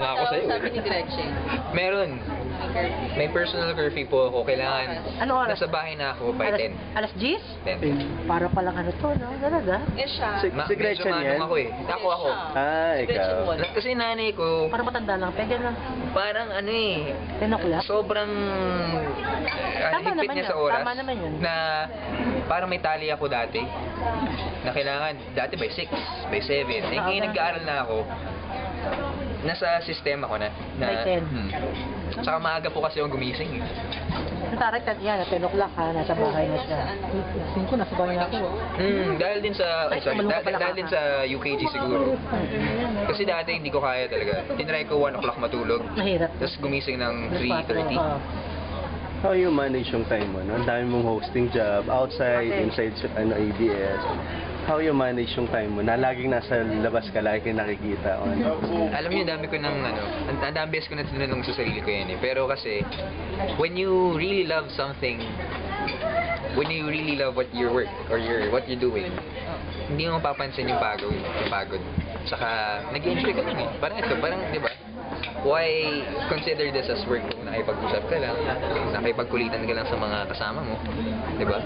nga ako sa'yo. Sabi ni Gretchen. Meron. May personal curfew po ako. Kailangan, Ano oras? nasa bahay na ako by 10. Alas 10? 10. Para palang ano to, no? Talaga? Eh siya. Si Gretchen medyo yan? manong ako eh. Ako. Ah, Si Gretchen ikaw. wala. Kasi nanay ko, Para matanda lang. Pwede na. parang ano eh, 10 o'clock? sobrang Tama higpit naman niya yun. sa oras. Tama naman yun. Na parang may tali ako dati. Na kailangan, dati by 6, by 7. Eh, ngayon nag-aaral na ako. Nasa sistema ko na. By 10. Tsaka maaga po kasi yung gumising. Ang taray ka yan, 10 o'clock ha, nasa bahay na siya. 5 nasa bahay na ako. Dahil din sa, Ay, sorry, tumalong ka pala dahil din sa UKG siguro. Kasi dati hindi ko kaya talaga. Tinry ko 1 o'clock matulog. Mahirap. Tapos gumising ng 3:30. Oo. How you manage yung time mo? No? Ang dami mong hosting job, outside, inside ABS. How you manage yung time mo? Na laging nasa labas ka, lagi kang nakikita. Alam niyo, dami ko ng ang dami beses ko na tinanong sa sarili ko yan eh. Pero kasi, when you really love something, when you really love what your work or what you're doing, hindi mo mapapansin yung pagod. Saka, nag-enjoy ka lang eh. Parang, di ba? Why consider this as work kung nakipag-usap ka lang, nakipagkulitan ka lang sa mga kasama mo, di ba?